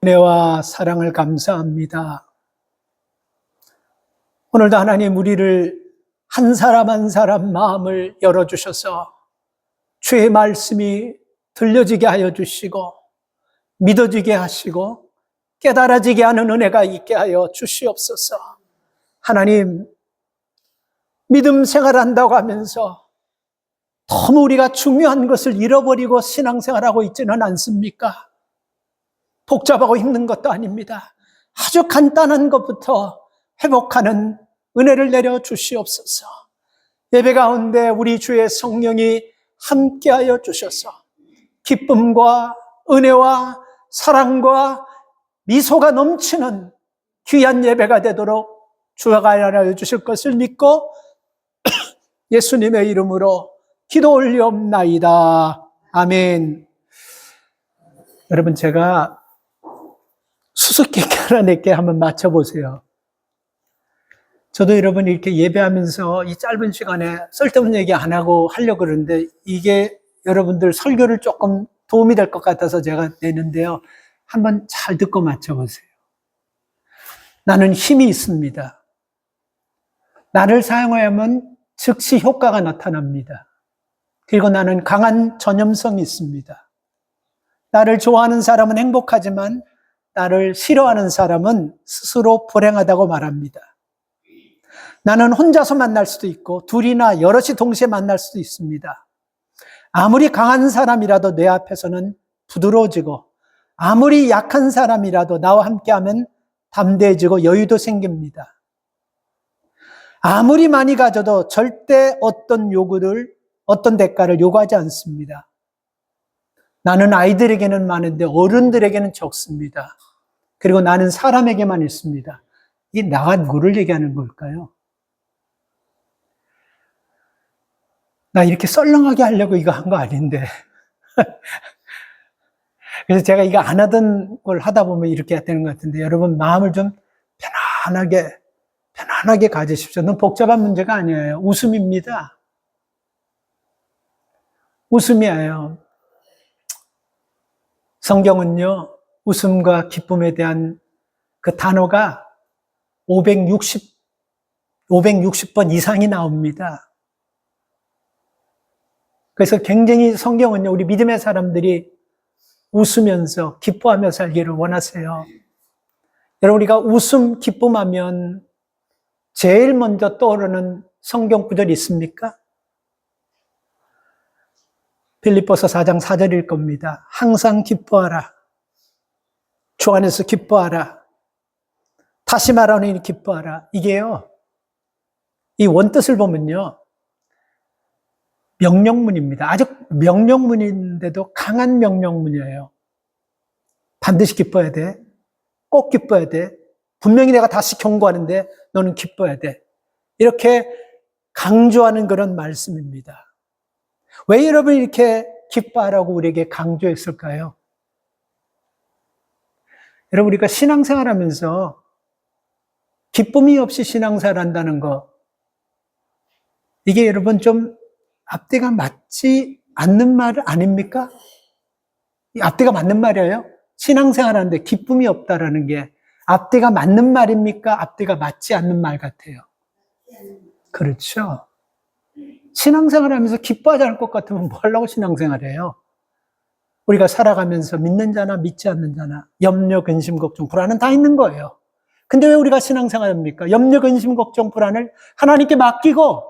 은혜와 사랑을 감사합니다. 오늘도 하나님 우리를 한 사람 한 사람 마음을 열어주셔서 주의 말씀이 들려지게 하여 주시고 믿어지게 하시고 깨달아지게 하는 은혜가 있게 하여 주시옵소서. 하나님, 믿음 생활한다고 하면서 너무 우리가 중요한 것을 잃어버리고 신앙생활하고 있지는 않습니까? 복잡하고 힘든 것도 아닙니다. 아주 간단한 것부터 회복하는 은혜를 내려 주시옵소서. 예배 가운데 우리 주의 성령이 함께하여 주셔서 기쁨과 은혜와 사랑과 미소가 넘치는 귀한 예배가 되도록 주가 하여 주실 것을 믿고 예수님의 이름으로 기도 올리옵나이다. 아멘. 여러분, 제가 수수께끼 하나 내게 한번 맞춰보세요. 저도 여러분 이렇게 예배하면서 이 짧은 시간에 쓸데없는 얘기 안 하고 하려고 그러는데 이게 여러분들 설교를 조금 도움이 될 것 같아서 제가 내는데요. 한번 잘 듣고 맞춰보세요. 나는 힘이 있습니다. 나를 사용하면 즉시 효과가 나타납니다. 그리고 나는 강한 전염성이 있습니다. 나를 좋아하는 사람은 행복하지만 나를 싫어하는 사람은 스스로 불행하다고 말합니다. 나는 혼자서 만날 수도 있고 둘이나 여럿이 동시에 만날 수도 있습니다. 아무리 강한 사람이라도 내 앞에서는 부드러워지고 아무리 약한 사람이라도 나와 함께하면 담대해지고 여유도 생깁니다. 아무리 많이 가져도 절대 어떤 대가를 요구하지 않습니다. 나는 아이들에게는 많은데 어른들에게는 적습니다. 그리고 나는 사람에게만 있습니다. 이 나가 누구를 얘기하는 걸까요? 나 이렇게 썰렁하게 하려고 이거 한 거 아닌데. 그래서 제가 이거 안 하던 걸 하다 보면 이렇게 해야 되는 것 같은데 여러분 마음을 좀 편안하게 가지십시오. 너무 복잡한 문제가 아니에요. 웃음입니다. 웃음이에요. 성경은요, 웃음과 기쁨에 대한 그 단어가 560번 이상이 나옵니다. 그래서 굉장히 성경은요, 우리 믿음의 사람들이 웃으면서 기뻐하며 살기를 원하세요. 여러분, 우리가 웃음, 기쁨하면 제일 먼저 떠오르는 성경 구절이 있습니까? 빌립보서 4장 4절일 겁니다. 항상 기뻐하라. 주 안에서 기뻐하라. 다시 말하노니 기뻐하라. 이게요, 이 원뜻을 보면요, 명령문입니다. 아주 명령문인데도 강한 명령문이에요. 반드시 기뻐야 돼. 꼭 기뻐야 돼. 분명히 내가 다시 경고하는데 너는 기뻐야 돼. 이렇게 강조하는 그런 말씀입니다. 왜 여러분 이렇게 기뻐하라고 우리에게 강조했을까요? 여러분, 우리가 신앙생활 하면서 기쁨이 없이 신앙생활 한다는 거, 이게 여러분 좀 앞뒤가 맞지 않는 말 아닙니까? 앞뒤가 맞는 말이에요? 신앙생활 하는데 기쁨이 없다라는 게 앞뒤가 맞는 말입니까? 앞뒤가 맞지 않는 말 같아요. 그렇죠. 신앙생활 하면서 기뻐하지 않을 것 같으면 뭐 하려고 신앙생활 해요? 우리가 살아가면서 믿는 자나 믿지 않는 자나 염려, 근심, 걱정, 불안은 다 있는 거예요. 근데 왜 우리가 신앙생활 합니까? 염려, 근심, 걱정, 불안을 하나님께 맡기고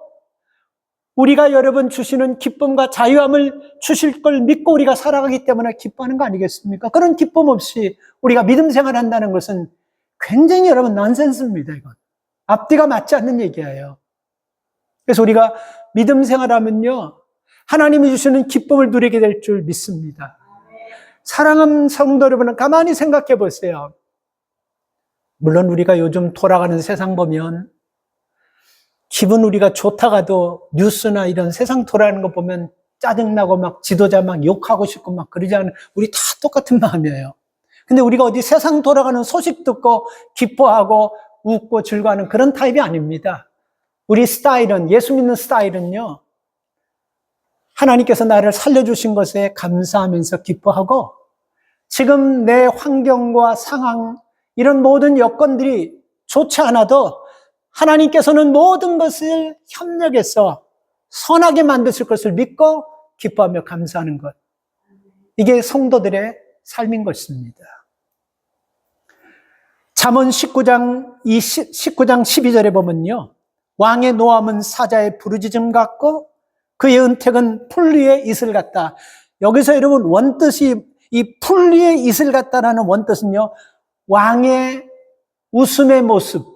우리가 여러분 주시는 기쁨과 자유함을 주실 걸 믿고 우리가 살아가기 때문에 기뻐하는 거 아니겠습니까? 그런 기쁨 없이 우리가 믿음 생활한다는 것은 굉장히 여러분 넌센스입니다. 이건 앞뒤가 맞지 않는 얘기예요. 그래서 우리가 믿음 생활하면요, 하나님이 주시는 기쁨을 누리게 될 줄 믿습니다. 사랑하는 성도 여러분은 가만히 생각해 보세요. 물론 우리가 요즘 돌아가는 세상 보면 기분 우리가 좋다가도 뉴스나 이런 세상 돌아가는 거 보면 짜증나고 막 지도자 막 욕하고 싶고 막 그러지 않은, 우리 다 똑같은 마음이에요. 근데 우리가 어디 세상 돌아가는 소식 듣고 기뻐하고 웃고 즐거워하는 그런 타입이 아닙니다. 우리 스타일은, 예수 믿는 스타일은요, 하나님께서 나를 살려주신 것에 감사하면서 기뻐하고 지금 내 환경과 상황, 이런 모든 여건들이 좋지 않아도 하나님께서는 모든 것을 협력해서 선하게 만드실 것을 믿고 기뻐하며 감사하는 것. 이게 성도들의 삶인 것입니다. 잠언 19장 12절에 보면요. 왕의 노함은 사자의 부르짖음 같고 그의 은택은 풀 위의 이슬 같다. 여기서 여러분 원뜻이 이 풀 위의 이슬 같다라는 원뜻은요. 왕의 웃음의 모습,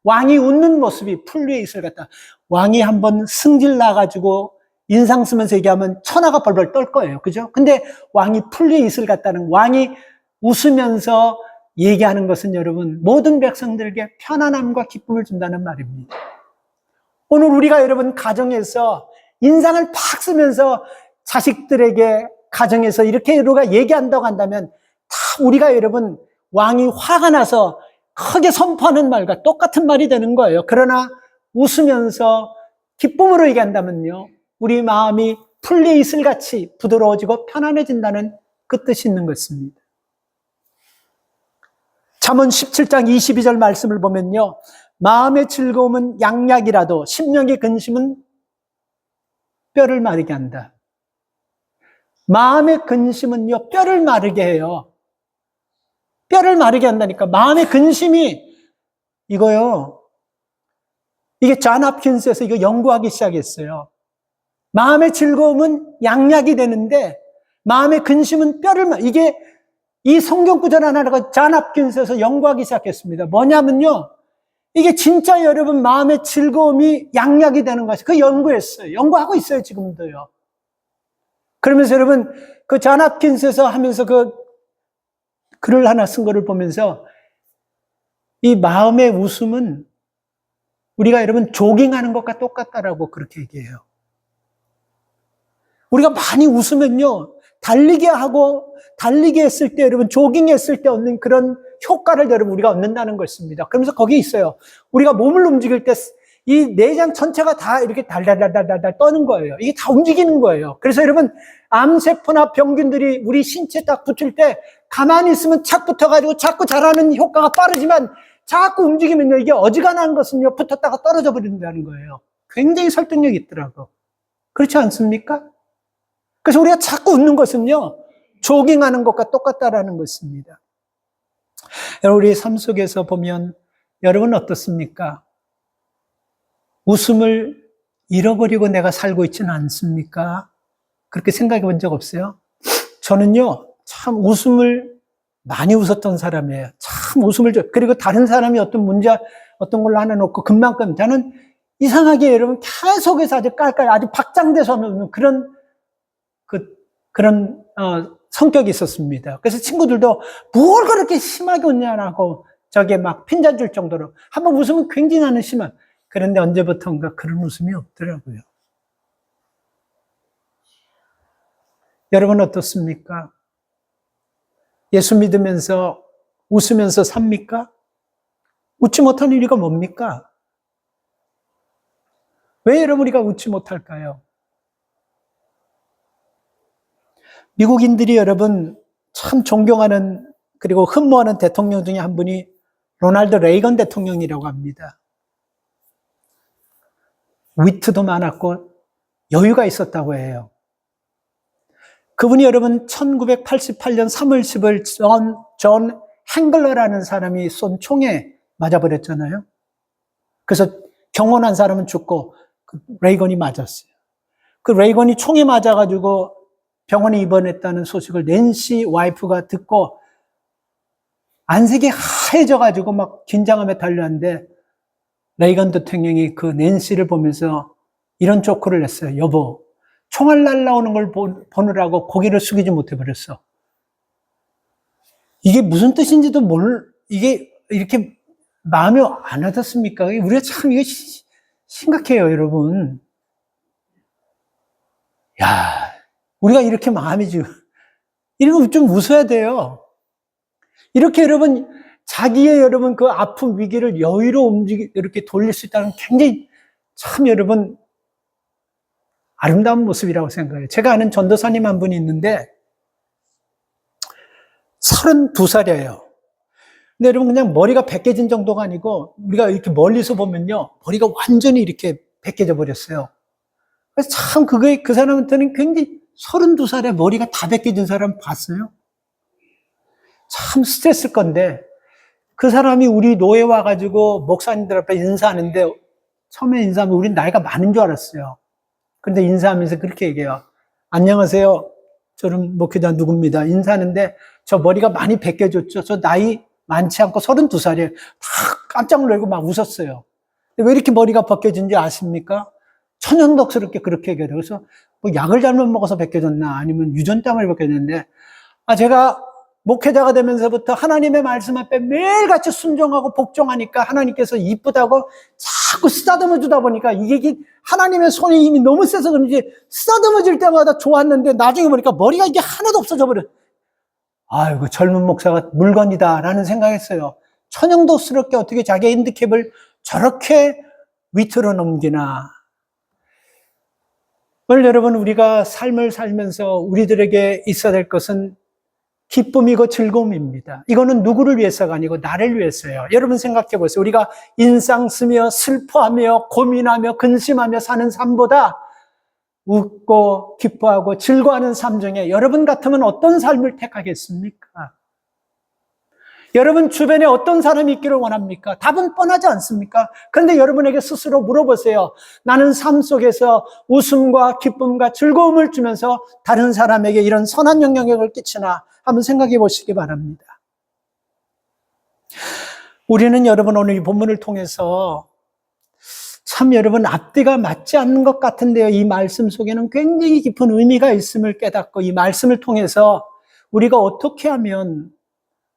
왕이 웃는 모습이 풀 위의 이슬 같다. 왕이 한번 승질 나가지고 인상 쓰면서 얘기하면 천하가 벌벌 떨 거예요. 그죠? 근데 왕이 풀 위의 이슬 같다는, 왕이 웃으면서 얘기하는 것은 여러분 모든 백성들에게 편안함과 기쁨을 준다는 말입니다. 오늘 우리가 여러분 가정에서 인상을 팍 쓰면서 자식들에게 가정에서 이렇게 우리가 얘기한다고 한다면 다 우리가 여러분 왕이 화가 나서 크게 선포하는 말과 똑같은 말이 되는 거예요. 그러나 웃으면서 기쁨으로 얘기한다면요. 우리 마음이 풀리 이슬같이 부드러워지고 편안해진다는 그 뜻이 있는 것입니다. 잠언 17장 22절 말씀을 보면요. 마음의 즐거움은 양약이라도 심령의 근심은 뼈를 마르게 한다. 마음의 근심은요, 뼈를 마르게 해요. 뼈를 마르게 한다니까. 마음의 근심이 이거요. 이게 존 홉킨스에서 이거 연구하기 시작했어요. 마음의 즐거움은 양약이 되는데 마음의 근심은 이게 이 성경 구절 하나가 존 홉킨스에서 연구하기 시작했습니다. 뭐냐면요. 이게 진짜 여러분 마음의 즐거움이 양약이 되는 것이 그 연구했어요. 연구하고 있어요, 지금도요. 그러면서 여러분 그 존 홉킨스에서 하면서 그 글을 하나 쓴 거를 보면서 이 마음의 웃음은 우리가 여러분 조깅하는 것과 똑같다라고 그렇게 얘기해요. 우리가 많이 웃으면요, 달리기 했을 때 여러분 조깅했을 때 얻는 그런 효과를 여러분 우리가 얻는다는 것입니다. 그러면서 거기에 있어요. 우리가 몸을 움직일 때 이 내장 전체가 다 이렇게 달달달달달 떠는 거예요. 이게 다 움직이는 거예요. 그래서 여러분 암세포나 병균들이 우리 신체에 딱 붙을 때 가만히 있으면 착 붙어가지고 자꾸 자라는 효과가 빠르지만 자꾸 움직이면요, 이게 어지간한 것은요 붙었다가 떨어져 버린다는 거예요. 굉장히 설득력이 있더라고. 그렇지 않습니까? 그래서 우리가 자꾸 웃는 것은요 조깅하는 것과 똑같다라는 것입니다. 여러분 우리 삶 속에서 보면 여러분 어떻습니까? 웃음을 잃어버리고 내가 살고 있지는 않습니까? 그렇게 생각해 본 적 없어요? 저는요 참 웃음을 많이 웃었던 사람이에요. 참 웃음을 그리고 다른 사람이 어떤 문제 어떤 걸로 하나 놓고 금방 저는 이상하게 여러분 계속해서 아주 깔깔 아주 박장대소 하는 그런 성격이 있었습니다. 그래서 친구들도 뭘 그렇게 심하게 웃냐라고 저게 막 핀잔 줄 정도로 한번 웃으면 굉장히 나는 심한. 그런데 언제부턴가 그런 웃음이 없더라고요. 여러분 어떻습니까? 예수 믿으면서 웃으면서 삽니까? 웃지 못하는 이유가 뭡니까? 왜 여러분 우리가 웃지 못할까요? 미국인들이 여러분 참 존경하는 그리고 흠모하는 대통령 중에 한 분이 로널드 레이건 대통령이라고 합니다. 위트도 많았고 여유가 있었다고 해요. 그분이 여러분 1988년 3월 10일 존 행글러라는 사람이 쏜 총에 맞아버렸잖아요. 그래서 경원한 사람은 죽고 레이건이 맞았어요. 그 레이건이 총에 맞아가지고 병원에 입원했다는 소식을 낸시 와이프가 듣고 안색이 하얘져가지고 막 긴장감에 달렸는데 레이건 대통령이 그 낸시를 보면서 이런 조크를 냈어요. 여보, 총알 날라오는 걸 보느라고 고개를 숙이지 못해버렸어. 이게 무슨 뜻인지도 이게 이렇게 마음에 안 와닿습니까? 우리가 참 이게 심각해요, 여러분. 야, 우리가 이렇게 마음이 지금, 이런 거 좀 웃어야 돼요. 이렇게 여러분, 자기의 여러분 그 아픔, 위기를 여유로 이렇게 돌릴 수 있다는 굉장히 참 여러분, 아름다운 모습이라고 생각해요. 제가 아는 전도사님 한 분이 있는데, 32살이에요. 근데 여러분 그냥 머리가 벗겨진 정도가 아니고 우리가 이렇게 멀리서 보면요. 머리가 완전히 이렇게 벗겨져 버렸어요. 그래서 참 그 사람한테는 굉장히 32살에 머리가 다 벗겨진 사람 봤어요? 참 스트레스일 건데 그 사람이 우리 노예 와가지고 목사님들 앞에 인사하는데 처음에 인사하면 우린 나이가 많은 줄 알았어요. 그런데 인사하면서 그렇게 얘기해요. 안녕하세요. 저는 목회자 누구입니다. 인사하는데 저 머리가 많이 벗겨졌죠. 저 나이 많지 않고 32살이에요. 다 깜짝 놀고 막 웃었어요. 왜 이렇게 머리가 벗겨진지 아십니까? 천연덕스럽게 그렇게 얘기해요. 그래서 뭐 약을 잘못 먹어서 벗겨졌나 아니면 유전장을 벗겨졌는데 제가 목회자가 되면서부터 하나님의 말씀 앞에 매일같이 순종하고 복종하니까 하나님께서 이쁘다고 자꾸 쓰다듬어 주다 보니까 이게 하나님의 손이 이미 너무 세서 그런지 쓰다듬어질 때마다 좋았는데 나중에 보니까 머리가 이게 하나도 없어져 버려. 아이고 젊은 목사가 물건이다라는 생각했어요. 천연덕스럽게 어떻게 자기 핸디캡을 저렇게 위트로 넘기나. 오늘 여러분 우리가 삶을 살면서 우리들에게 있어야 될 것은 기쁨이고 즐거움입니다. 이거는 누구를 위해서가 아니고 나를 위해서예요. 여러분 생각해 보세요. 우리가 인상 쓰며 슬퍼하며 고민하며 근심하며 사는 삶보다 웃고 기뻐하고 즐거워하는 삶 중에 여러분 같으면 어떤 삶을 택하겠습니까? 여러분 주변에 어떤 사람이 있기를 원합니까? 답은 뻔하지 않습니까? 그런데 여러분에게 스스로 물어보세요. 나는 삶 속에서 웃음과 기쁨과 즐거움을 주면서 다른 사람에게 이런 선한 영향력을 끼치나 한번 생각해 보시기 바랍니다. 우리는 여러분 오늘 이 본문을 통해서 참 여러분 앞뒤가 맞지 않는 것 같은데요. 이 말씀 속에는 굉장히 깊은 의미가 있음을 깨닫고 이 말씀을 통해서 우리가 어떻게 하면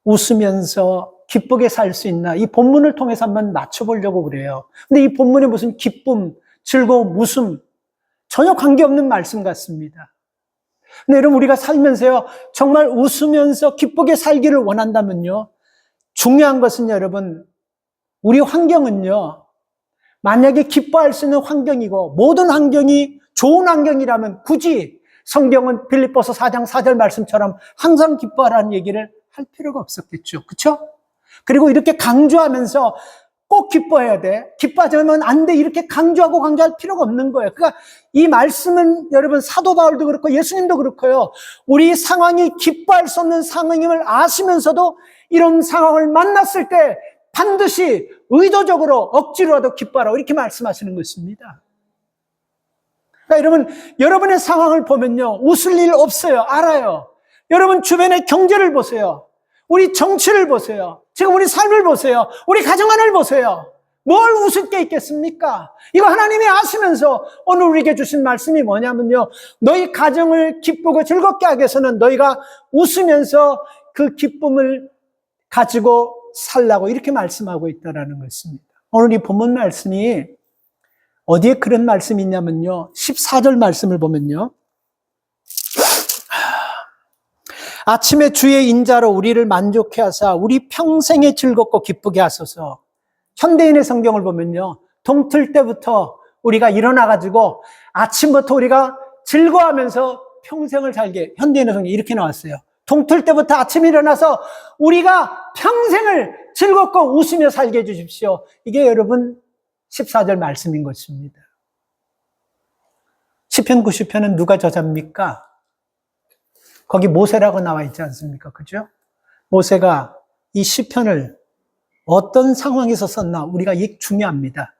웃으면서 기쁘게 살 수 있나 이 본문을 통해서 한번 맞춰보려고 그래요. 근데 이 본문에 무슨 기쁨, 즐거움, 웃음 전혀 관계없는 말씀 같습니다. 근데 여러분 우리가 살면서요 정말 웃으면서 기쁘게 살기를 원한다면요 중요한 것은 여러분 우리 환경은요 만약에 기뻐할 수 있는 환경이고 모든 환경이 좋은 환경이라면 굳이 성경은 빌립보서 4장 4절 말씀처럼 항상 기뻐하라는 얘기를 할 필요가 없었겠죠. 그렇죠? 그리고 이렇게 강조하면서 꼭 기뻐해야 돼. 기뻐하지 않으면 안 돼. 이렇게 강조하고 강조할 필요가 없는 거예요. 그러니까 이 말씀은 여러분 사도 바울도 그렇고 예수님도 그렇고요. 우리 상황이 기뻐할 수 없는 상황임을 아시면서도 이런 상황을 만났을 때 반드시 의도적으로 억지로라도 기뻐하라고 이렇게 말씀하시는 것입니다. 그러니까 여러분의 상황을 보면요. 웃을 일 없어요. 알아요. 여러분 주변의 경제를 보세요. 우리 정치를 보세요. 지금 우리 삶을 보세요. 우리 가정 안을 보세요. 뭘 웃을 게 있겠습니까? 이거 하나님이 아시면서 오늘 우리에게 주신 말씀이 뭐냐면요. 너희 가정을 기쁘고 즐겁게 하기 위해서는 너희가 웃으면서 그 기쁨을 가지고 살라고 이렇게 말씀하고 있다는 것입니다. 오늘 이 본문 말씀이 어디에 그런 말씀이 있냐면요. 14절 말씀을 보면요. 아침에 주의 인자로 우리를 만족해 하사 우리 평생에 즐겁고 기쁘게 하소서. 현대인의 성경을 보면요. 동틀 때부터 우리가 일어나가지고 아침부터 우리가 즐거워하면서 평생을 살게 현대인의 성경이 이렇게 나왔어요. 동틀 때부터 아침에 일어나서 우리가 평생을 즐겁고 웃으며 살게 해주십시오. 이게 여러분 14절 말씀인 것입니다. 시편 90편은 누가 저자입니까? 거기 모세라고 나와 있지 않습니까? 그죠? 모세가 이 시편을 어떤 상황에서 썼나 우리가 이게 중요합니다.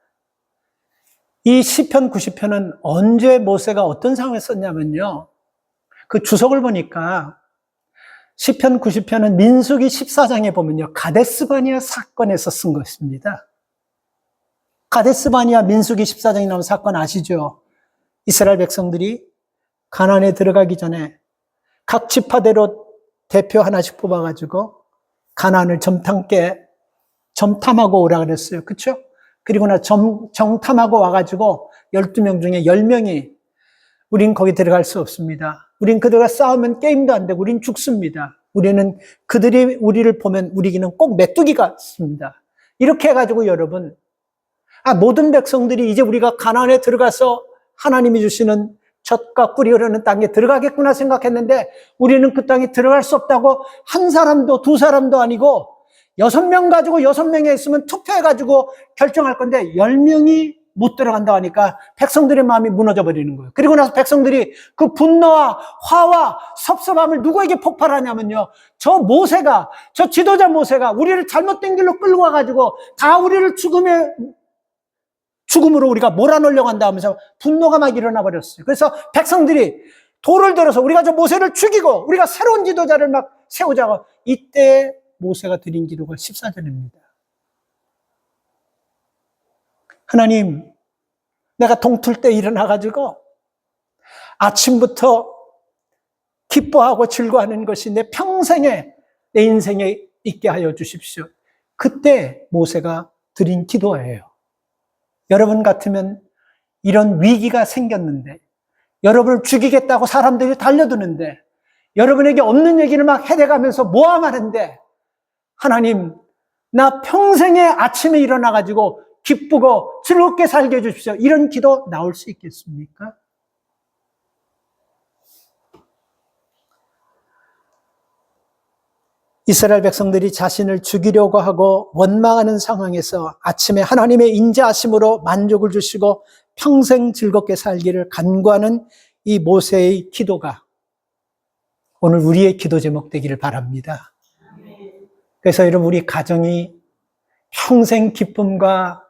이 시편 90편은 언제 모세가 어떤 상황에서 썼냐면요. 그 주석을 보니까 시편 90편은 민수기 14장에 보면요. 가데스바니아 사건에서 쓴 것입니다. 가데스바니아 민수기 14장에 나온 사건 아시죠? 이스라엘 백성들이 가나안에 들어가기 전에 각 지파대로 대표 하나씩 뽑아가지고 가나안을 점탐하고 오라 그랬어요. 그렇죠? 그리고 나 정탐하고 와가지고 12명 중에 10명이 우린 거기 들어갈 수 없습니다. 우린 그들과 싸우면 게임도 안 되고 우린 죽습니다. 우리는 그들이 우리를 보면 우리는 꼭 메뚜기 같습니다. 이렇게 해가지고 여러분 모든 백성들이 이제 우리가 가나안에 들어가서 하나님이 주시는 젖과 꿀이 흐르는 땅에 들어가겠구나 생각했는데 우리는 그 땅에 들어갈 수 없다고 한 사람도 두 사람도 아니고 6명 가지고 6명이 있으면 투표해가지고 결정할 건데 10명이 못 들어간다고 하니까 백성들의 마음이 무너져 버리는 거예요. 그리고 나서 백성들이 그 분노와 화와 섭섭함을 누구에게 폭발하냐면요. 저 지도자 모세가 우리를 잘못된 길로 끌고 와가지고 다 우리를 죽음으로 우리가 몰아넣으려고 한다 하면서 분노가 막 일어나 버렸어요. 그래서 백성들이 돌을 들어서 우리가 저 모세를 죽이고 우리가 새로운 지도자를 막 세우자고, 이때 모세가 드린 기도가 14절입니다. 하나님, 내가 동틀 때 일어나가지고 아침부터 기뻐하고 즐거워하는 것이 내 인생에 있게 하여 주십시오. 그때 모세가 드린 기도예요. 여러분 같으면 이런 위기가 생겼는데, 여러분을 죽이겠다고 사람들이 달려드는데, 여러분에게 없는 얘기를 막 해대가면서 모함하는데, 하나님, 나 평생에 아침에 일어나가지고 기쁘고 즐겁게 살게 해주십시오. 이런 기도 나올 수 있겠습니까? 이스라엘 백성들이 자신을 죽이려고 하고 원망하는 상황에서 아침에 하나님의 인자하심으로 만족을 주시고 평생 즐겁게 살기를 간구하는 이 모세의 기도가 오늘 우리의 기도 제목 되기를 바랍니다. 그래서 여러분, 우리 가정이 평생 기쁨과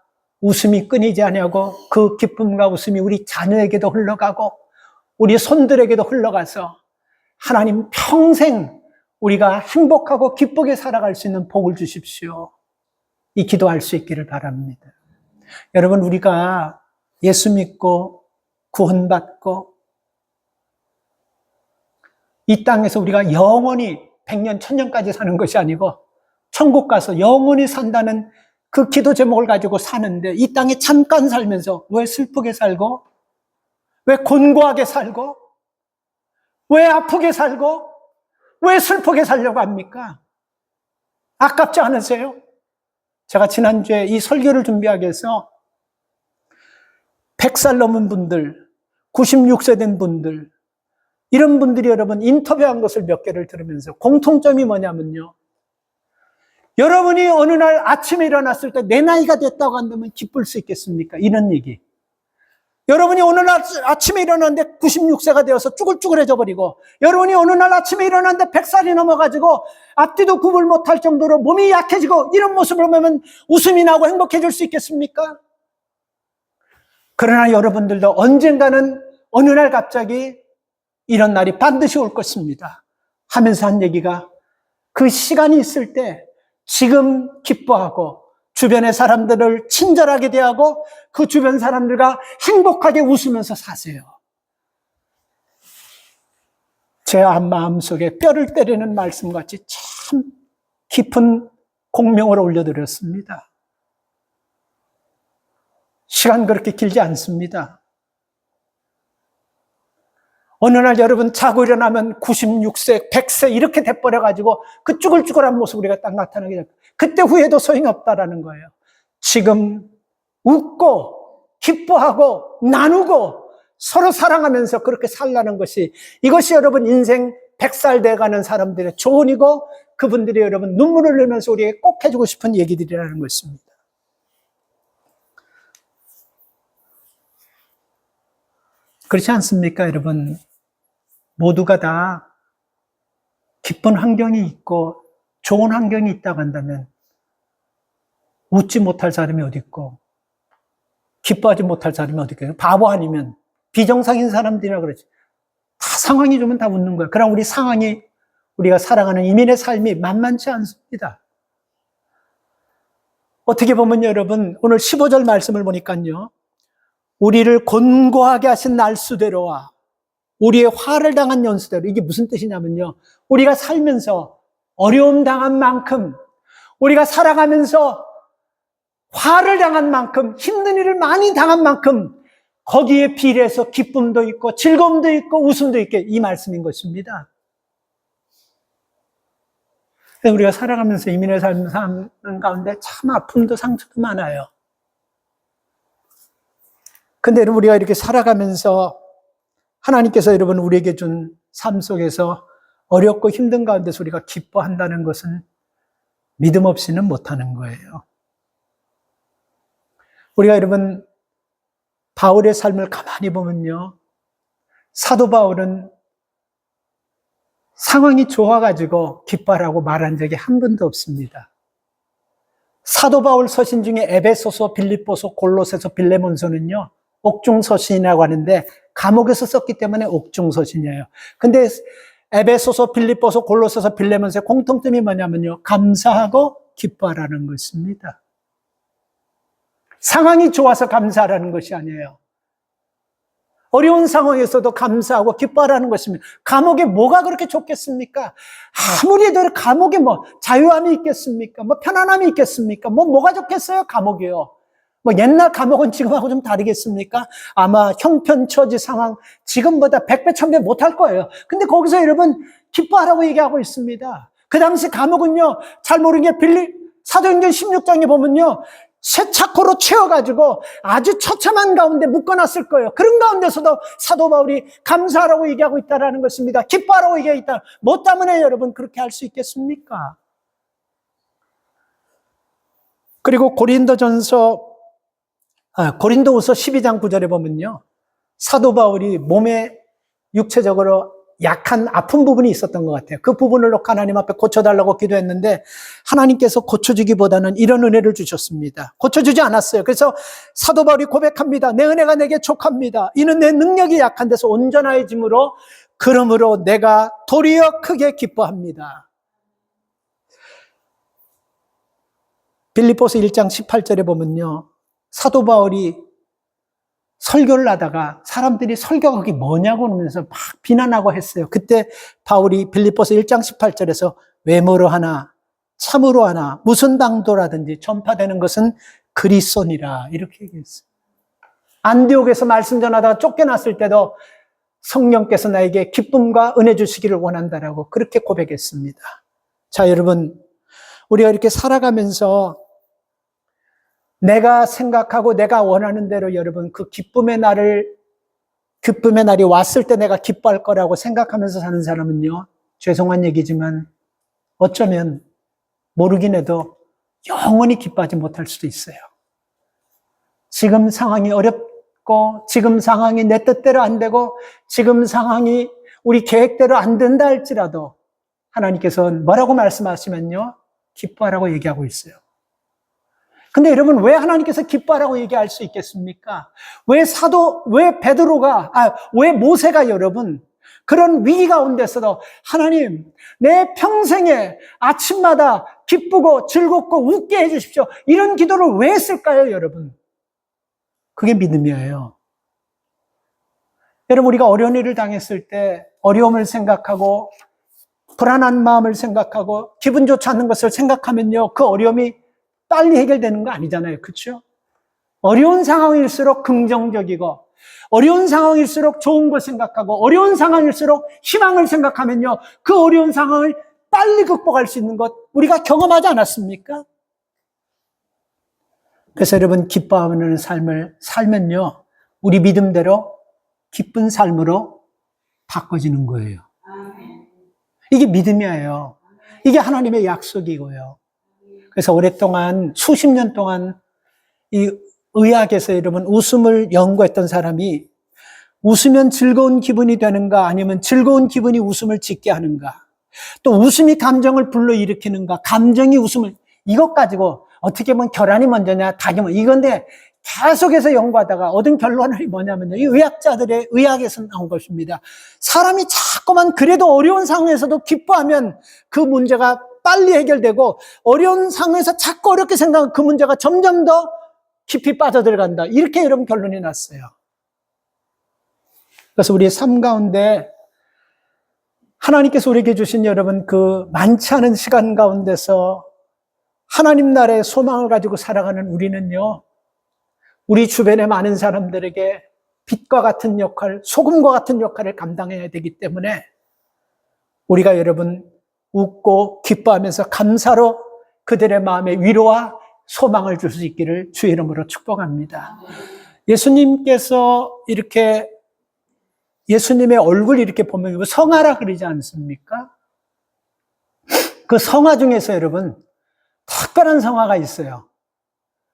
웃음이 끊이지 않냐고, 그 기쁨과 웃음이 우리 자녀에게도 흘러가고 우리 손들에게도 흘러가서 하나님 평생 우리가 행복하고 기쁘게 살아갈 수 있는 복을 주십시오. 이 기도할 수 있기를 바랍니다. 여러분, 우리가 예수 믿고 구원받고 이 땅에서 우리가 영원히 100년, 1000년까지 사는 것이 아니고 천국 가서 영원히 산다는 그 기도 제목을 가지고 사는데, 이 땅에 잠깐 살면서 왜 슬프게 살고, 왜 곤고하게 살고, 왜 아프게 살고, 왜 슬프게 살려고 합니까? 아깝지 않으세요? 제가 지난주에 이 설교를 준비하기 위해서 100살 넘은 분들, 96세 된 분들, 이런 분들이 여러분 인터뷰한 것을 몇 개를 들으면서 공통점이 뭐냐면요, 여러분이 어느 날 아침에 일어났을 때 내 나이가 됐다고 한다면 기쁠 수 있겠습니까? 이런 얘기. 여러분이 어느 날 아침에 일어났는데 96세가 되어서 쭈글쭈글해져 버리고, 여러분이 어느 날 아침에 일어났는데 100살이 넘어가지고 앞뒤도 구분 못할 정도로 몸이 약해지고, 이런 모습을 보면 웃음이 나고 행복해질 수 있겠습니까? 그러나 여러분들도 언젠가는 어느 날 갑자기 이런 날이 반드시 올 것입니다 하면서 한 얘기가, 그 시간이 있을 때 지금 기뻐하고 주변의 사람들을 친절하게 대하고 그 주변 사람들과 행복하게 웃으면서 사세요. 제 마음속에 뼈를 때리는 말씀같이 참 깊은 공명을 올려드렸습니다. 시간 그렇게 길지 않습니다. 어느 날 여러분 자고 일어나면 96세, 100세 이렇게 돼버려가지고 그 쭈글쭈글한 모습 우리가 딱 나타나게 됩니다. 그때 후회도 소용이 없다라는 거예요. 지금 웃고 기뻐하고 나누고 서로 사랑하면서 그렇게 살라는 것이, 이것이 여러분 인생 100살 돼가는 사람들의 조언이고, 그분들이 여러분 눈물을 흘리면서 우리에게 꼭 해주고 싶은 얘기들이라는 것입니다. 그렇지 않습니까, 여러분? 모두가 다 기쁜 환경이 있고 좋은 환경이 있다고 한다면 웃지 못할 사람이 어디 있고 기뻐하지 못할 사람이 어디 있겠어요? 바보 아니면 비정상인 사람들이라 그러지. 다 상황이 좋으면 다 웃는 거예요. 그럼 우리 상황이, 우리가 살아가는 이민의 삶이 만만치 않습니다. 어떻게 보면 여러분, 오늘 15절 말씀을 보니까요, 우리를 곤고하게 하신 날수대로와 우리의 화를 당한 연수대로, 이게 무슨 뜻이냐면요, 우리가 살면서 어려움 당한 만큼, 우리가 살아가면서 화를 당한 만큼, 힘든 일을 많이 당한 만큼 거기에 비례해서 기쁨도 있고 즐거움도 있고 웃음도 있게, 이 말씀인 것입니다. 우리가 살아가면서 이민의 삶 사는 가운데 참 아픔도 상처도 많아요. 근데 우리가 이렇게 살아가면서 하나님께서 여러분 우리에게 준 삶 속에서 어렵고 힘든 가운데서 우리가 기뻐한다는 것은 믿음 없이는 못하는 거예요. 우리가 여러분 바울의 삶을 가만히 보면요, 사도 바울은 상황이 좋아가지고 기뻐하라고 말한 적이 한 번도 없습니다. 사도 바울 서신 중에 에베소서, 빌립보서, 골로새서, 빌레몬서는요 옥중 서신이라고 하는데 감옥에서 썼기 때문에 옥중 서신이에요. 근데 에베소서, 빌립보서, 골로새서, 빌레몬서의 공통점이 뭐냐면요, 감사하고 기뻐하라는 것입니다. 상황이 좋아서 감사하라는 것이 아니에요. 어려운 상황에서도 감사하고 기뻐하라는 것입니다. 감옥에 뭐가 그렇게 좋겠습니까? 아무리 해도 감옥에 뭐 자유함이 있겠습니까? 뭐 편안함이 있겠습니까? 뭐가 좋겠어요? 감옥이요. 뭐 옛날 감옥은 지금하고 좀 다르겠습니까? 아마 형편, 처지, 상황 지금보다 100배, 1000배 못할 거예요. 근데 거기서 여러분 기뻐하라고 얘기하고 있습니다. 그 당시 감옥은요, 잘 모르는 게 사도행전 16장에 보면요, 쇠차코로 채워가지고 아주 처참한 가운데 묶어놨을 거예요. 그런 가운데서도 사도 바울이 감사하라고 얘기하고 있다는 것입니다. 기뻐하라고 얘기하고 있다. 뭐 때문에 여러분 그렇게 할 수 있겠습니까? 그리고 고린도후서 12장 9절에 보면요, 사도 바울이 몸에 육체적으로 약한 아픈 부분이 있었던 것 같아요. 그 부분을 놓고 하나님 앞에 고쳐달라고 기도했는데 하나님께서 고쳐주기보다는 이런 은혜를 주셨습니다. 고쳐주지 않았어요. 그래서 사도 바울이 고백합니다. 내 은혜가 내게 족합니다. 이는 내 능력이 약한 데서 온전해짐으로, 그러므로 내가 도리어 크게 기뻐합니다. 빌립보서 1장 18절에 보면요, 사도 바울이 설교를 하다가 사람들이 설교가 그게 뭐냐고 하면서 막 비난하고 했어요. 그때 바울이 빌립보서 1장 18절에서 외모로 하나 참으로 하나 무슨 당도라든지 전파되는 것은 그리스도니라 이렇게 얘기했어요. 안디옥에서 말씀 전하다가 쫓겨났을 때도 성령께서 나에게 기쁨과 은혜 주시기를 원한다라고 그렇게 고백했습니다. 자, 여러분, 우리가 이렇게 살아가면서 내가 생각하고 내가 원하는 대로 여러분 그 기쁨의 날이 왔을 때 내가 기뻐할 거라고 생각하면서 사는 사람은요, 죄송한 얘기지만 어쩌면 모르긴 해도 영원히 기뻐하지 못할 수도 있어요. 지금 상황이 어렵고 지금 상황이 내 뜻대로 안 되고 지금 상황이 우리 계획대로 안 된다 할지라도 하나님께서는 뭐라고 말씀하시면요, 기뻐하라고 얘기하고 있어요. 근데 여러분, 왜 하나님께서 기뻐하라고 얘기할 수 있겠습니까? 왜 모세가 여러분 그런 위기 가운데서도 하나님, 내 평생에 아침마다 기쁘고 즐겁고 웃게 해주십시오, 이런 기도를 왜 했을까요, 여러분? 그게 믿음이에요. 여러분, 우리가 어려운 일을 당했을 때 어려움을 생각하고 불안한 마음을 생각하고 기분 좋지 않은 것을 생각하면요, 그 어려움이 빨리 해결되는 거 아니잖아요. 그렇죠? 어려운 상황일수록 긍정적이고 어려운 상황일수록 좋은 거 생각하고 어려운 상황일수록 희망을 생각하면요, 그 어려운 상황을 빨리 극복할 수 있는 것 우리가 경험하지 않았습니까? 그래서 여러분, 기뻐하는 삶을 살면요, 우리 믿음대로 기쁜 삶으로 바꿔지는 거예요. 이게 믿음이에요. 이게 하나님의 약속이고요. 그래서 오랫동안 수십 년 동안 이 의학에서 여러분 웃음을 연구했던 사람이 웃으면 즐거운 기분이 되는가 아니면 즐거운 기분이 웃음을 짓게 하는가, 또 웃음이 감정을 불러일으키는가 감정이 웃음을, 이것 가지고 어떻게 보면 결함이 먼저냐 닭이 먼저, 이건데 계속해서 연구하다가 얻은 결론이 뭐냐면요, 이 의학자들의 의학에서 나온 것입니다. 사람이 자꾸만 그래도 어려운 상황에서도 기뻐하면 그 문제가 빨리 해결되고 어려운 상황에서 자꾸 어렵게 생각하면 그 문제가 점점 더 깊이 빠져들어간다, 이렇게 여러분 결론이 났어요. 그래서 우리의 삶 가운데 하나님께서 우리에게 주신 여러분 그 많지 않은 시간 가운데서 하나님 나라의 소망을 가지고 살아가는 우리는요, 우리 주변의 많은 사람들에게 빛과 같은 역할, 소금과 같은 역할을 감당해야 되기 때문에 우리가 여러분 웃고 기뻐하면서 감사로 그들의 마음에 위로와 소망을 줄 수 있기를 주의 이름으로 축복합니다. 예수님께서 이렇게 예수님의 얼굴 이렇게 보면 성화라 그러지 않습니까? 그 성화 중에서 여러분 특별한 성화가 있어요.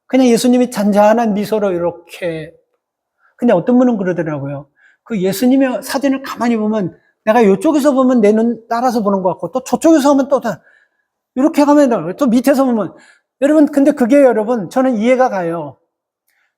그냥 예수님이 잔잔한 미소로 이렇게, 근데 어떤 분은 그러더라고요. 그 예수님의 사진을 가만히 보면 내가 이쪽에서 보면 내 눈 따라서 보는 것 같고 또 저쪽에서 보면 또 이렇게 가면 또 밑에서 보면, 여러분 근데 그게 여러분 저는 이해가 가요.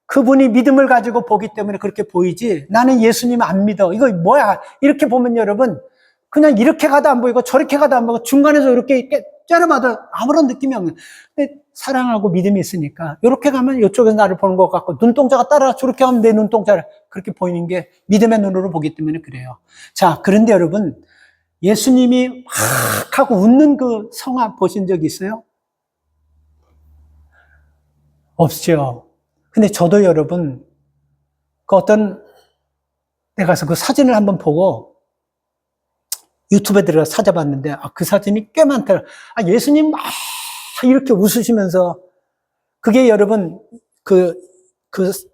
그분이 믿음을 가지고 보기 때문에 그렇게 보이지, 나는 예수님 안 믿어, 이거 뭐야, 이렇게 보면 여러분 그냥 이렇게 가도 안 보이고 저렇게 가도 안 보이고 중간에서 이렇게 째려봐도 아무런 느낌이 없는, 근데 사랑하고 믿음이 있으니까 이렇게 가면 이쪽에서 나를 보는 것 같고 눈동자가 따라 저렇게 하면 내 눈동자를 그렇게 보이는 게 믿음의 눈으로 보기 때문에 그래요. 자, 그런데 여러분 예수님이 막 하고 웃는 그 성화 보신 적 있어요? 없죠. 근데 저도 여러분 그 어떤 데 가서 그 사진을 한번 보고 유튜브에 들어가서 찾아봤는데 그 사진이 꽤 많더라고요. 예수님 막 이렇게 웃으시면서, 그게 여러분 그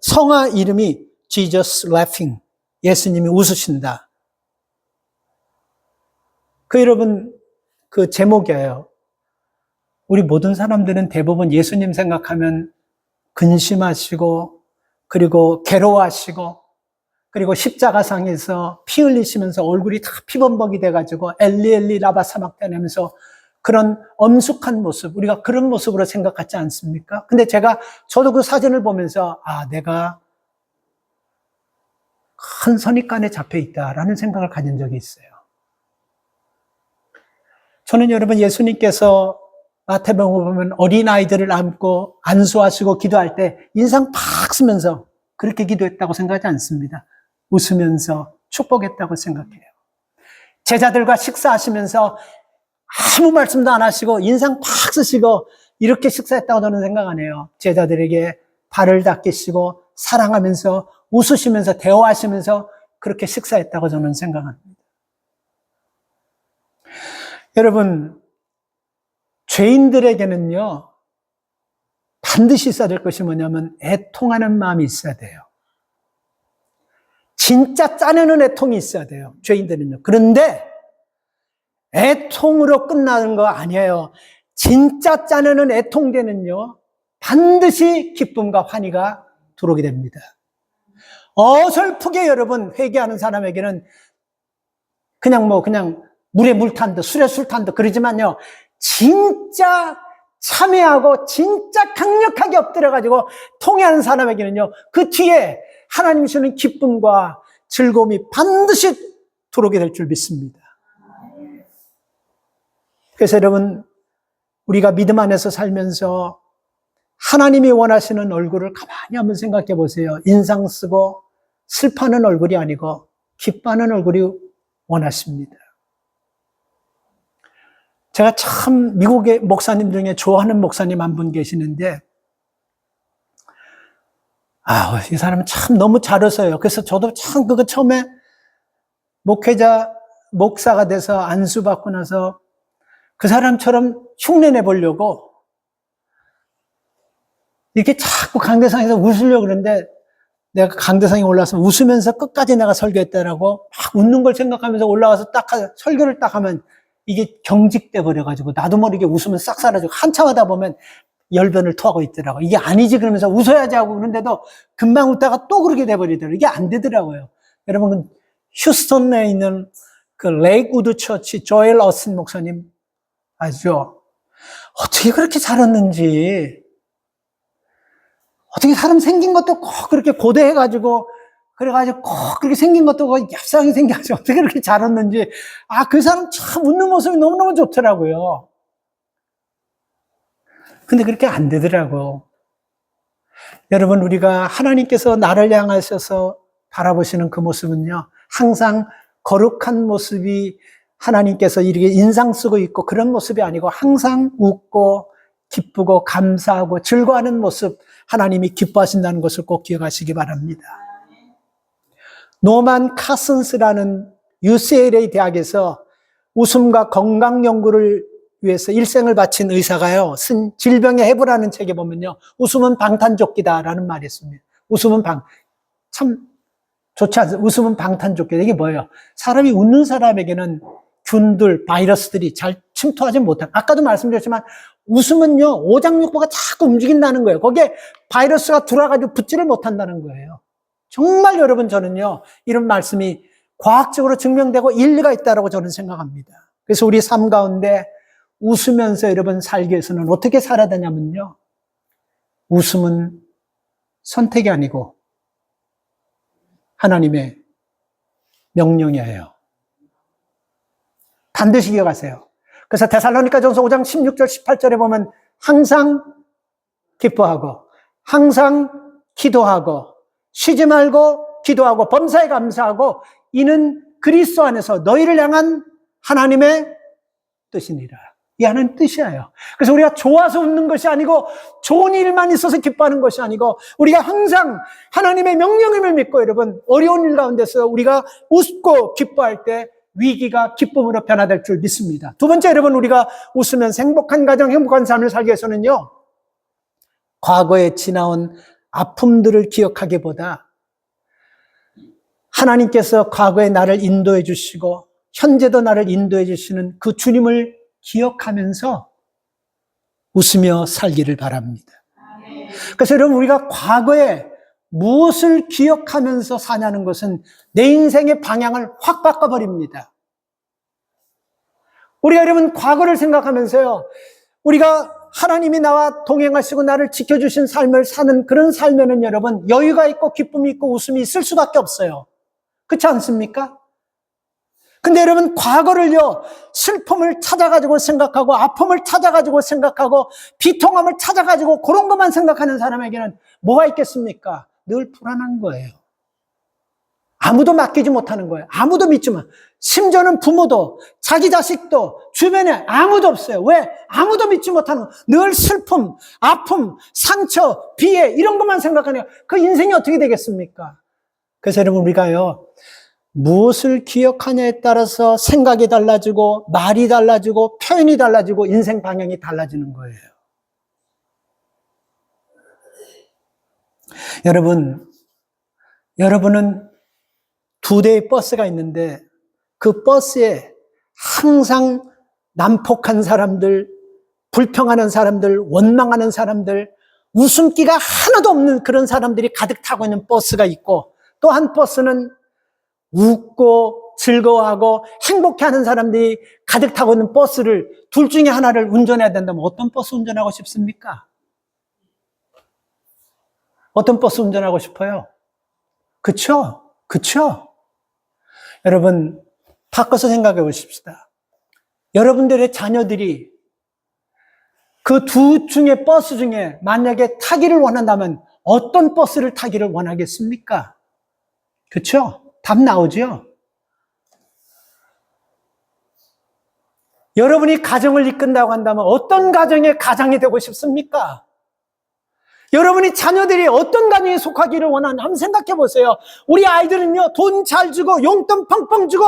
성화 이름이 Jesus Laughing, 예수님이 웃으신다. 그 여러분 그 제목이에요. 우리 모든 사람들은 대부분 예수님 생각하면 근심하시고 그리고 괴로워하시고 그리고 십자가상에서 피 흘리시면서 얼굴이 다 피범벅이 돼가지고 엘리 엘리 라바 사막다니면서 그런 엄숙한 모습, 우리가 그런 모습으로 생각하지 않습니까? 근데 저도 그 사진을 보면서 내가 큰 선입관에 잡혀 있다라는 생각을 가진 적이 있어요. 저는 여러분 예수님께서 마태복음 보면 어린아이들을 안고 안수하시고 기도할 때 인상 팍 쓰면서 그렇게 기도했다고 생각하지 않습니다. 웃으면서 축복했다고 생각해요. 제자들과 식사하시면서 아무 말씀도 안 하시고 인상 팍 쓰시고 이렇게 식사했다고 저는 생각 안 해요. 제자들에게 발을 닦이시고 사랑하면서 웃으시면서 대화하시면서 그렇게 식사했다고 저는 생각합니다. 여러분, 죄인들에게는요 반드시 있어야 될 것이 뭐냐면 애통하는 마음이 있어야 돼요. 진짜 짜내는 애통이 있어야 돼요, 죄인들은요. 그런데 애통으로 끝나는 거 아니에요. 진짜 짜내는 애통되는요 반드시 기쁨과 환희가 들어오게 됩니다. 어설프게 여러분 회개하는 사람에게는 그냥 물에 물 탄 듯 술에 술 탄 듯 그러지만요, 진짜 참회하고 진짜 강력하게 엎드려가지고 통회하는 사람에게는요 그 뒤에 하나님 주시는 기쁨과 즐거움이 반드시 들어오게 될 줄 믿습니다. 그래서 여러분, 우리가 믿음 안에서 살면서 하나님이 원하시는 얼굴을 가만히 한번 생각해 보세요. 인상 쓰고 슬퍼하는 얼굴이 아니고 기뻐하는 얼굴이 원하십니다. 제가 참 미국의 목사님 중에 좋아하는 목사님 한 분 계시는데 이 사람은 참 너무 잘 웃어요. 그래서 저도 참 그거 처음에 목사가 돼서 안수받고 나서 그 사람처럼 흉내내 보려고 이렇게 자꾸 강대상에서 웃으려고 그러는데, 내가 강대상에 올라서 웃으면서 끝까지 내가 설교했다라고 막 웃는 걸 생각하면서 올라가서 설교를 딱 하면 이게 경직돼 버려가지고 나도 모르게 웃으면 싹 사라지고 한참 하다 보면 열변을 토하고 있더라고요. 이게 아니지 그러면서 웃어야지 하고 그런데도 금방 웃다가 또 그러게 돼버리더라고요. 이게 안 되더라고요. 여러분, 휴스턴에 있는 그 레이크우드 처치 조엘 어슨 목사님 아시죠? 어떻게 그렇게 잘 웃는지, 어떻게 사람 생긴 것도 꼭 그렇게 고대해가지고 그래가지고 꼭 그렇게 생긴 것도 얍상하게 생겨가지고 어떻게 그렇게 잘 웃는지, 그 사람 참 웃는 모습이 너무너무 좋더라고요. 근데 그렇게 안 되더라고. 여러분, 우리가 하나님께서 나를 향하셔서 바라보시는 그 모습은요 항상 거룩한 모습이 하나님께서 이렇게 인상 쓰고 있고 그런 모습이 아니고 항상 웃고 기쁘고 감사하고 즐거워하는 모습, 하나님이 기뻐하신다는 것을 꼭 기억하시기 바랍니다. 노만 카슨스라는 UCLA 대학에서 웃음과 건강 연구를 위해서 일생을 바친 의사가요 쓴 질병의 해부라는 책에 보면요 웃음은 방탄조끼다라는 말이 있습니다. 웃음은 참 좋지 않습니다. 웃음은 방탄조끼. 이게 뭐예요? 사람이 웃는 사람에게는 균들, 바이러스들이 잘 침투하지 못한. 아까도 말씀드렸지만 웃음은요, 오장육부가 자꾸 움직인다는 거예요. 거기에 바이러스가 들어와가지고 붙지를 못한다는 거예요. 정말 여러분, 저는요, 이런 말씀이 과학적으로 증명되고 일리가 있다고 저는 생각합니다. 그래서 우리 삶 가운데 웃으면서 여러분 살기 위해서는 어떻게 살아야 되냐면요. 웃음은 선택이 아니고 하나님의 명령이에요. 반드시 기억하세요. 그래서 데살로니가전서 5장 16절 18절에 보면 항상 기뻐하고 항상 기도하고 쉬지 말고 기도하고 범사에 감사하고 이는 그리스도 안에서 너희를 향한 하나님의 뜻이니라. 이 하나님 뜻이에요. 그래서 우리가 좋아서 웃는 것이 아니고 좋은 일만 있어서 기뻐하는 것이 아니고 우리가 항상 하나님의 명령임을 믿고 여러분 어려운 일 가운데서 우리가 웃고 기뻐할 때 위기가 기쁨으로 변화될 줄 믿습니다. 두 번째 여러분 우리가 웃으면서 행복한 가정, 행복한 삶을 살기 위해서는요. 과거에 지나온 아픔들을 기억하기보다 하나님께서 과거에 나를 인도해 주시고 현재도 나를 인도해 주시는 그 주님을 기억하면서 웃으며 살기를 바랍니다. 그래서 여러분 우리가 과거에 무엇을 기억하면서 사냐는 것은 내 인생의 방향을 확 바꿔버립니다. 우리가 여러분 과거를 생각하면서요. 우리가 하나님이 나와 동행하시고 나를 지켜주신 삶을 사는 그런 삶에는 여러분 여유가 있고 기쁨이 있고 웃음이 있을 수밖에 없어요. 그렇지 않습니까? 근데 여러분 과거를요 슬픔을 찾아가지고 생각하고 아픔을 찾아가지고 생각하고 비통함을 찾아가지고 그런 것만 생각하는 사람에게는 뭐가 있겠습니까? 늘 불안한 거예요. 아무도 맡기지 못하는 거예요. 아무도 믿지 마. 심지어는 부모도 자기 자식도 주변에 아무도 없어요. 왜? 아무도 믿지 못하는 거예요. 늘 슬픔, 아픔, 상처, 비애 이런 것만 생각하네요. 그 인생이 어떻게 되겠습니까? 그래서 여러분 우리가요 무엇을 기억하냐에 따라서 생각이 달라지고 말이 달라지고 표현이 달라지고 인생 방향이 달라지는 거예요. 여러분은 두 대의 버스가 있는데 그 버스에 항상 난폭한 사람들, 불평하는 사람들, 원망하는 사람들, 웃음기가 하나도 없는 그런 사람들이 가득 타고 있는 버스가 있고 또 한 버스는 웃고 즐거워하고 행복해하는 사람들이 가득 타고 있는 버스를 둘 중에 하나를 운전해야 된다면 어떤 버스 운전하고 싶습니까? 어떤 버스 운전하고 싶어요? 그쵸? 여러분 바꿔서 생각해 보십시다. 여러분들의 자녀들이 그 두 중에 버스 중에 만약에 타기를 원한다면 어떤 버스를 타기를 원하겠습니까? 그쵸? 답 나오죠? 여러분이 가정을 이끈다고 한다면 어떤 가정의 가장이 되고 싶습니까? 여러분이 자녀들이 어떤 가정에 속하기를 원하는지 한번 생각해 보세요. 우리 아이들은요, 돈 잘 주고 용돈 펑펑 주고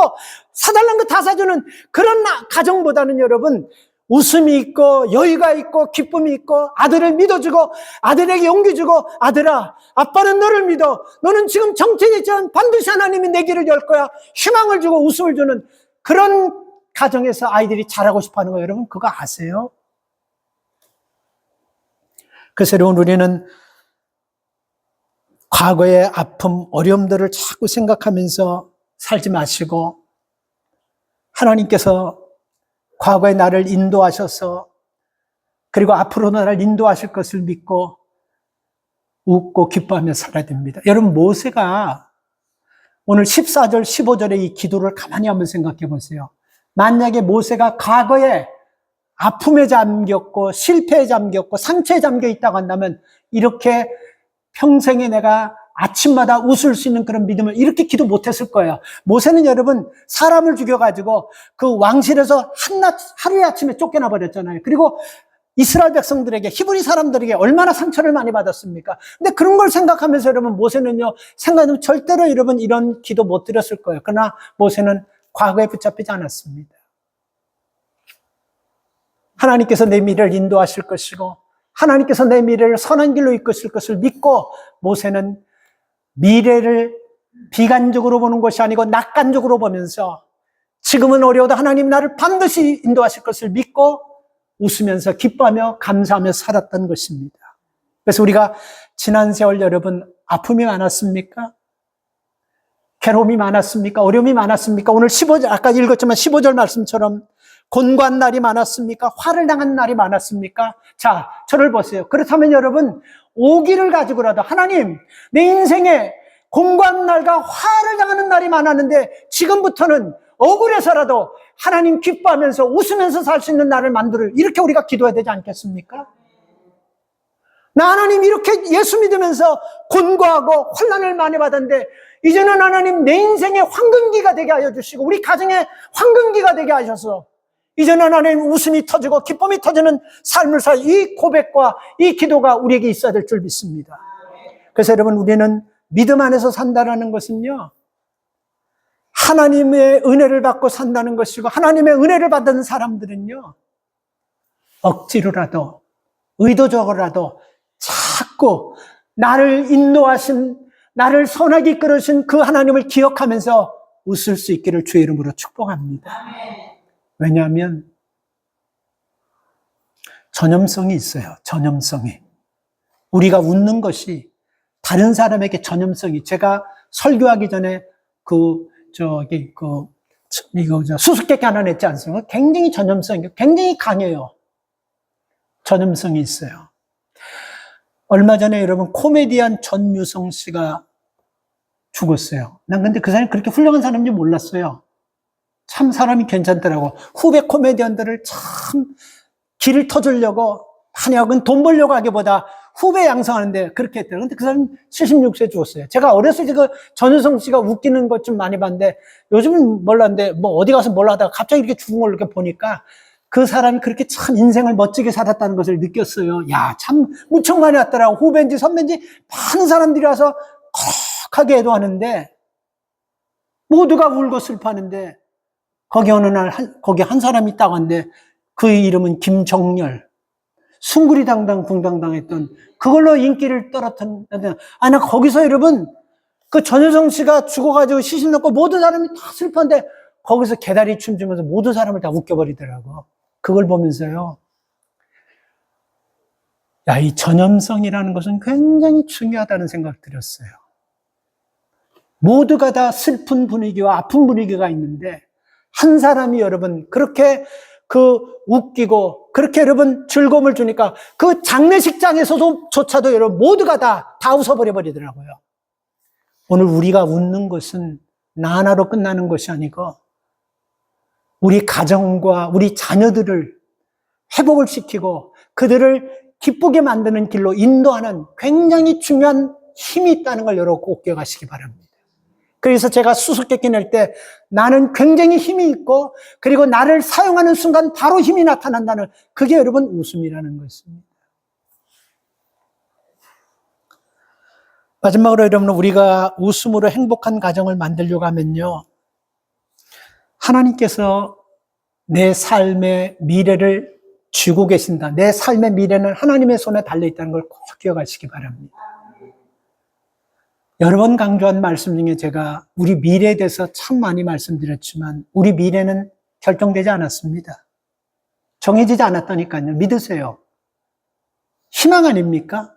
사달라는 거 다 사주는 그런 가정보다는 여러분 웃음이 있고 여유가 있고 기쁨이 있고 아들을 믿어주고 아들에게 용기 주고 아들아 아빠는 너를 믿어 너는 지금 정체했지만 반드시 하나님이 내 길을 열 거야 희망을 주고 웃음을 주는 그런 가정에서 아이들이 자라고 싶어하는 거 여러분 그거 아세요? 그래서 여러분 우리는 과거의 아픔 어려움들을 자꾸 생각하면서 살지 마시고 하나님께서 과거에 나를 인도하셔서 그리고 앞으로 나를 인도하실 것을 믿고 웃고 기뻐하며 살아야 됩니다. 여러분 모세가 오늘 14절 15절의 이 기도를 가만히 한번 생각해 보세요. 만약에 모세가 과거에 아픔에 잠겼고 실패에 잠겼고 상처에 잠겨 있다고 한다면 이렇게 평생에 내가 아침마다 웃을 수 있는 그런 믿음을 이렇게 기도 못했을 거예요. 모세는 여러분 사람을 죽여가지고 그 왕실에서 하루의 아침에 쫓겨나 버렸잖아요. 그리고 이스라엘 백성들에게 히브리 사람들에게 얼마나 상처를 많이 받았습니까? 근데 그런 걸 생각하면서 여러분 모세는요 생각하면 절대로 여러분 이런 기도 못 드렸을 거예요. 그러나 모세는 과거에 붙잡히지 않았습니다. 하나님께서 내 미래를 인도하실 것이고 하나님께서 내 미래를 선한 길로 이끄실 것을 믿고 모세는 미래를 비관적으로 보는 것이 아니고 낙관적으로 보면서 지금은 어려워도 하나님 나를 반드시 인도하실 것을 믿고 웃으면서 기뻐하며 감사하며 살았던 것입니다. 그래서 우리가 지난 세월 여러분 아픔이 많았습니까? 괴로움이 많았습니까? 어려움이 많았습니까? 오늘 15절, 아까 읽었지만 15절 말씀처럼 곤고한 날이 많았습니까? 화를 당한 날이 많았습니까? 자, 저를 보세요. 그렇다면 여러분, 오기를 가지고라도 하나님, 내 인생에 곤고한 날과 화를 당하는 날이 많았는데 지금부터는 억울해서라도 하나님 기뻐하면서 웃으면서 살 수 있는 날을 만들어, 이렇게 우리가 기도해야 되지 않겠습니까? 나 하나님 이렇게 예수 믿으면서 곤고하고 혼란을 많이 받았는데 이제는 하나님 내 인생의 황금기가 되게 하여 주시고 우리 가정의 황금기가 되게 하셔서 이제는 하나님 웃음이 터지고 기쁨이 터지는 삶을 살 이 고백과 이 기도가 우리에게 있어야 될 줄 믿습니다. 그래서 여러분 우리는 믿음 안에서 산다라는 것은요, 하나님의 은혜를 받고 산다는 것이고 하나님의 은혜를 받은 사람들은요, 억지로라도 의도적으로라도 자꾸 나를 인도하신, 나를 선하게 이끌으신 그 하나님을 기억하면서 웃을 수 있기를 주의 이름으로 축복합니다. 왜냐하면 전염성이 있어요. 전염성이. 우리가 웃는 것이 다른 사람에게 전염성이, 제가 설교하기 전에 수수께끼 하나 냈지 않습니까? 굉장히 전염성이, 굉장히 강해요. 전염성이 있어요. 얼마 전에 여러분 코미디언 전유성 씨가 죽었어요. 난 근데 그 사람이 그렇게 훌륭한 사람인지 몰랐어요. 참 사람이 괜찮더라고. 후배 코미디언들을 참 길을 터주려고 한약은 돈 벌려고 하기보다 후배 양성하는데 그렇게 했더라고요. 근데 그 사람이 76세에 죽었어요. 제가 어렸을 때 그 전유성 씨가 웃기는 것 좀 많이 봤는데 요즘은 몰랐는데 뭐 어디 가서 뭘 하다가 갑자기 이렇게 죽은 걸 이렇게 보니까 그 사람이 그렇게 참 인생을 멋지게 살았다는 것을 느꼈어요. 야, 참 무척 많이 왔더라고. 후배인지 선배인지 많은 사람들이 와서 거룩하게 애도하는데 모두가 울고 슬퍼하는데 거기 어느 날 거기 한 사람이 딱 왔는데 그 이름은 김정렬. 숭구리당당 궁당당했던 그걸로 인기를 떨었던. 나 거기서 여러분 그 전효성 씨가 죽어가지고 시신 넣고 모든 사람이 다 슬퍼한데 거기서 개다리 춤추면서 모든 사람을 다 웃겨버리더라고. 그걸 보면서요, 야, 이 전염성이라는 것은 굉장히 중요하다는 생각 들었어요. 모두가 다 슬픈 분위기와 아픈 분위기가 있는데 한 사람이 여러분 그렇게 웃기고 그렇게 여러분 즐거움을 주니까 그 장례식장에서조차도 여러분 모두가 다 웃어버려 버리더라고요. 오늘 우리가 웃는 것은 나 하나로 끝나는 것이 아니고 우리 가정과 우리 자녀들을 회복을 시키고 그들을 기쁘게 만드는 길로 인도하는 굉장히 중요한 힘이 있다는 걸 여러분 꼭 기억하시기 바랍니다. 그래서 제가 수수께끼 낼 때 나는 굉장히 힘이 있고 그리고 나를 사용하는 순간 바로 힘이 나타난다는, 그게 여러분 웃음이라는 것입니다. 마지막으로 여러분, 우리가 웃음으로 행복한 가정을 만들려고 하면요, 하나님께서 내 삶의 미래를 쥐고 계신다. 내 삶의 미래는 하나님의 손에 달려있다는 걸 꼭 기억하시기 바랍니다. 여러 번 강조한 말씀 중에 제가 우리 미래에 대해서 참 많이 말씀드렸지만 우리 미래는 결정되지 않았습니다. 정해지지 않았다니까요. 믿으세요. 희망 아닙니까?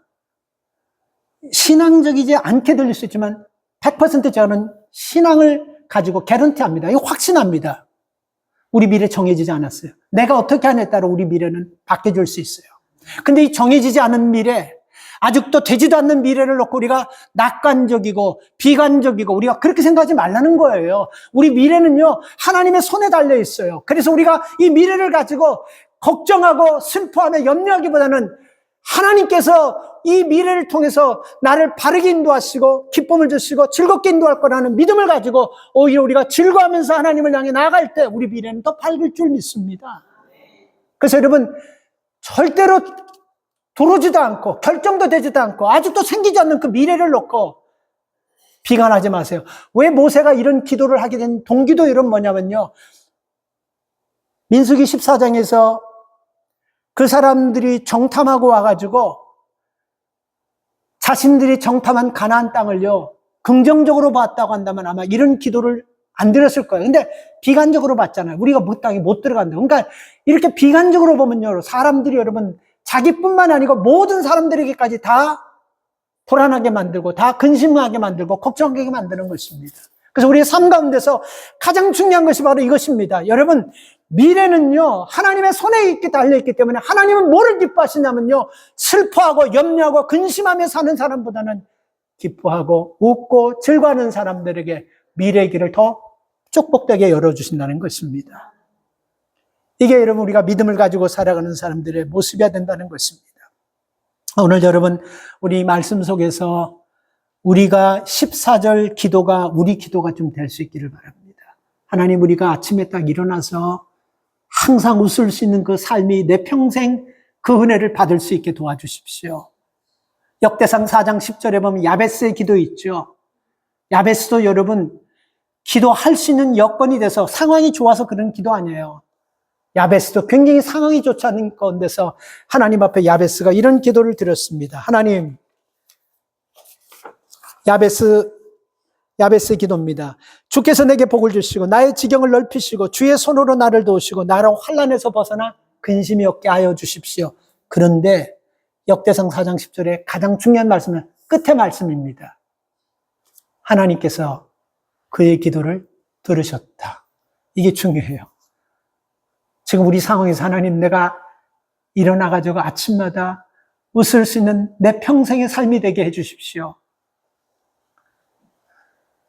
신앙적이지 않게 들릴 수 있지만 100% 저는 신앙을 가지고 개런티합니다. 이거 확신합니다. 우리 미래 정해지지 않았어요. 내가 어떻게 하냐에 따라 우리 미래는 바뀌어질 수 있어요. 근데 이 정해지지 않은 미래, 아직도 되지도 않는 미래를 놓고 우리가 낙관적이고 비관적이고 우리가 그렇게 생각하지 말라는 거예요. 우리 미래는요, 하나님의 손에 달려 있어요. 그래서 우리가 이 미래를 가지고 걱정하고 슬퍼하며 염려하기보다는 하나님께서 이 미래를 통해서 나를 바르게 인도하시고 기쁨을 주시고 즐겁게 인도할 거라는 믿음을 가지고 오히려 우리가 즐거워하면서 하나님을 향해 나아갈 때 우리 미래는 더 밝을 줄 믿습니다. 그래서 여러분, 절대로 들어오지도 않고 결정도 되지도 않고 아직도 생기지 않는 그 미래를 놓고 비관하지 마세요. 왜 모세가 이런 기도를 하게 된 동기도 이런 뭐냐면요, 민수기 14장에서 그 사람들이 정탐하고 와가지고 자신들이 정탐한 가나안 땅을요 긍정적으로 봤다고 한다면 아마 이런 기도를 안 드렸을 거예요. 근데 비관적으로 봤잖아요. 우리가 그 땅에 못 들어간다. 그러니까 이렇게 비관적으로 보면요, 사람들이 여러분 자기뿐만 아니고 모든 사람들에게까지 다 불안하게 만들고 다 근심하게 만들고 걱정하게 만드는 것입니다. 그래서 우리의 삶 가운데서 가장 중요한 것이 바로 이것입니다. 여러분, 미래는요, 하나님의 손에 달려있기 때문에 하나님은 뭐를 기뻐하시냐면요, 슬퍼하고 염려하고 근심하며 사는 사람보다는 기뻐하고 웃고 즐거워하는 사람들에게 미래의 길을 더 축복되게 열어주신다는 것입니다. 이게 여러분 우리가 믿음을 가지고 살아가는 사람들의 모습이어야 된다는 것입니다. 오늘 여러분 우리 말씀 속에서 우리가 14절 기도가 우리 기도가 좀 될 수 있기를 바랍니다. 하나님, 우리가 아침에 딱 일어나서 항상 웃을 수 있는 그 삶이 내 평생 그 은혜를 받을 수 있게 도와주십시오. 역대상 4장 10절에 보면 야베스의 기도 있죠. 야베스도 여러분 기도할 수 있는 여건이 돼서 상황이 좋아서 그런 기도 아니에요. 야베스도 굉장히 상황이 좋지 않은 가운데서 하나님 앞에 야베스가 이런 기도를 드렸습니다. 하나님, 야베스의 기도입니다. 주께서 내게 복을 주시고 나의 지경을 넓히시고 주의 손으로 나를 도우시고 나를 환난에서 벗어나 근심이 없게 하여 주십시오. 그런데 역대상 4장 10절에 가장 중요한 말씀은 끝의 말씀입니다. 하나님께서 그의 기도를 들으셨다. 이게 중요해요. 지금 우리 상황에서 하나님, 내가 일어나가지고 아침마다 웃을 수 있는 내 평생의 삶이 되게 해주십시오.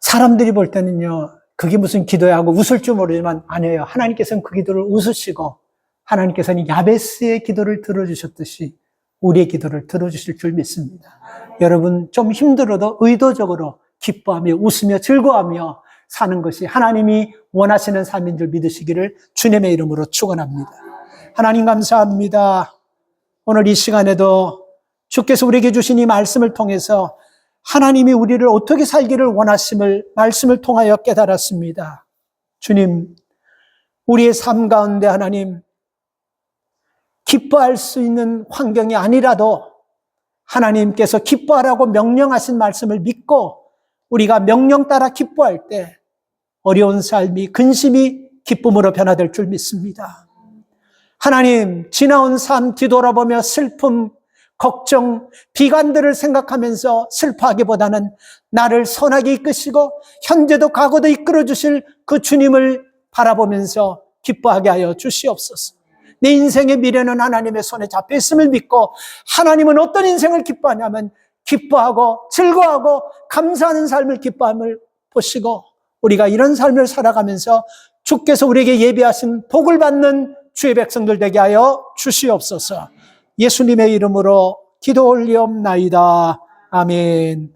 사람들이 볼 때는요, 그게 무슨 기도야 하고 웃을 줄 모르지만 아니에요. 하나님께서는 그 기도를 웃으시고 하나님께서는 야베스의 기도를 들어주셨듯이 우리의 기도를 들어주실 줄 믿습니다. 여러분, 좀 힘들어도 의도적으로 기뻐하며 웃으며 즐거워하며 사는 것이 하나님이 원하시는 삶인 줄 믿으시기를 주님의 이름으로 축원합니다. 하나님 감사합니다. 오늘 이 시간에도 주께서 우리에게 주신 이 말씀을 통해서 하나님이 우리를 어떻게 살기를 원하심을 말씀을 통하여 깨달았습니다. 주님, 우리의 삶 가운데 하나님, 기뻐할 수 있는 환경이 아니라도 하나님께서 기뻐하라고 명령하신 말씀을 믿고 우리가 명령 따라 기뻐할 때 어려운 삶이 근심이 기쁨으로 변화될 줄 믿습니다. 하나님, 지나온 삶 뒤돌아보며 슬픔, 걱정, 비관들을 생각하면서 슬퍼하기보다는 나를 선하게 이끄시고 현재도 과거도 이끌어 주실 그 주님을 바라보면서 기뻐하게 하여 주시옵소서. 내 인생의 미래는 하나님의 손에 잡혀 있음을 믿고 하나님은 어떤 인생을 기뻐하냐면 기뻐하고 즐거워하고 감사하는 삶을 기뻐함을 보시고 우리가 이런 삶을 살아가면서 주께서 우리에게 예비하신 복을 받는 주의 백성들 되게 하여 주시옵소서. 예수님의 이름으로 기도 올리옵나이다. 아멘.